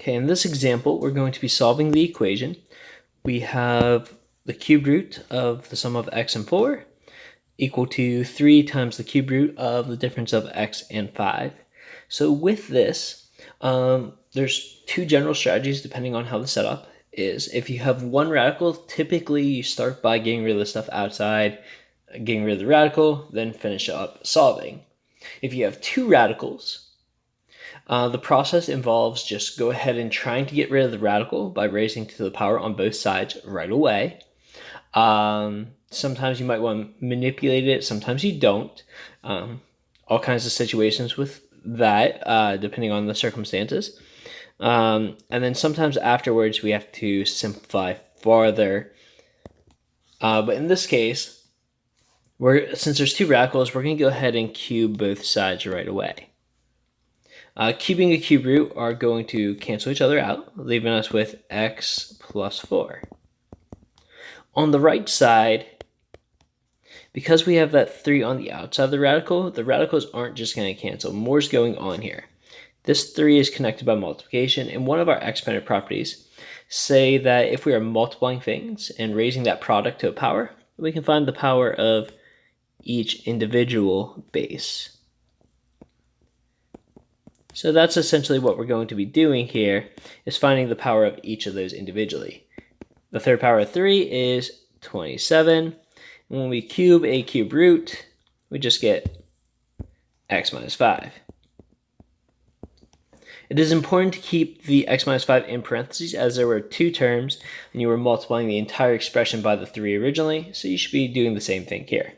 Okay, in this example, we're going to be solving the equation. We have the cube root of the sum of x and 4 equal to 3 times the cube root of the difference of x and 5. So with this, there's two general strategies depending on how the setup is. If you have one radical, typically you start by getting rid of the stuff outside, getting rid of the radical, then finish up solving. If you have two radicals, the process involves just go ahead and trying to get rid of the radical by raising to the power on both sides right away. Sometimes you might want to manipulate it, sometimes you don't. All kinds of situations with that, depending on the circumstances. And then sometimes afterwards we have to simplify farther. But in this case, since there's two radicals, we're going to go ahead and cube both sides right away. Cubing a cube root are going to cancel each other out, leaving us with x plus 4. On the right side, because we have that 3 on the outside of the radicals aren't just going to cancel. More is going on here. This 3 is connected by multiplication, and one of our exponent properties say that if we are multiplying things and raising that product to a power, we can find the power of each individual base. So that's essentially what we're going to be doing here, is finding the power of each of those individually. The third power of 3 is 27. And when we cube a cube root, we just get x minus 5. It is important to keep the x minus 5 in parentheses, as there were two terms and you were multiplying the entire expression by the 3 originally, so you should be doing the same thing here.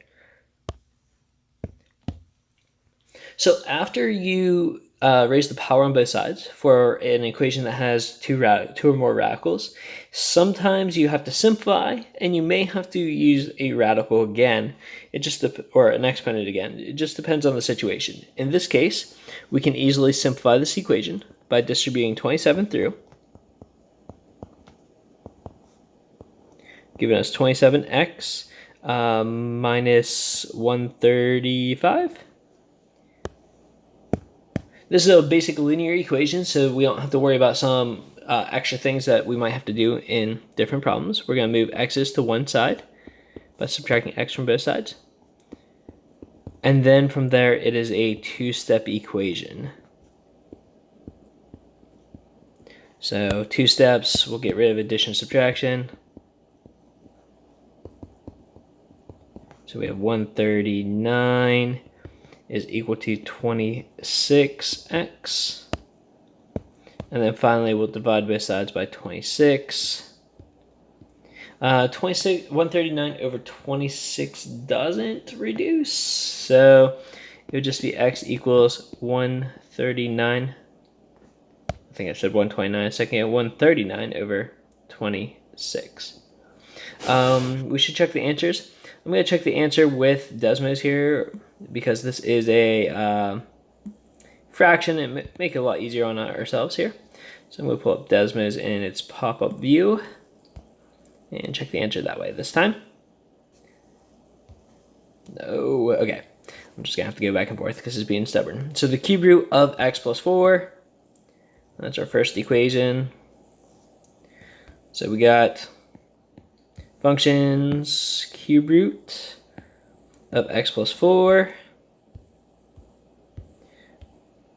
So after you raise the power on both sides for an equation that has two or more radicals, sometimes you have to simplify, and you may have to use a radical again, or an exponent again. It just depends on the situation. In this case, we can easily simplify this equation by distributing 27 through, giving us 27x minus 135. This is a basic linear equation, so we don't have to worry about some extra things that we might have to do in different problems. We're going to move x's to one side by subtracting x from both sides. And then from there, it is a two-step equation. So 2 steps, we'll get rid of addition and subtraction. So we have 139 is equal to 26x. And then finally, we'll divide both sides by 26. 139 over 26 doesn't reduce, so it would just be x equals 139. I think I said 129 a second ago. 139 over 26. We should check the answers. I'm going to check the answer with Desmos here, because this is a fraction and make it a lot easier on ourselves here. So I'm going to pull up Desmos in its pop-up view and check the answer that way this time. No, okay. I'm just going to have to go back and forth because it's being stubborn. So the cube root of x plus 4, that's our first equation. So we got functions cube root of x plus 4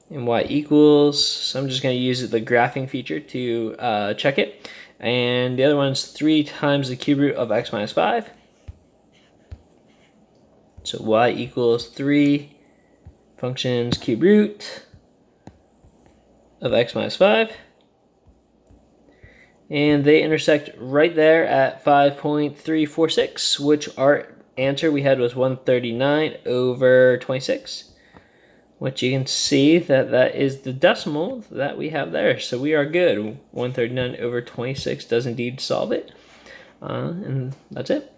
and y equals, so I'm just going to use the graphing feature to check it, and the other one's 3 times the cube root of x minus 5, so y equals 3 functions cube root of x minus 5, and they intersect right there at 5.346, which our answer we had was 139 over 26, which you can see that is the decimal that we have there. So we are good. 139 over 26 does indeed solve it. And that's it.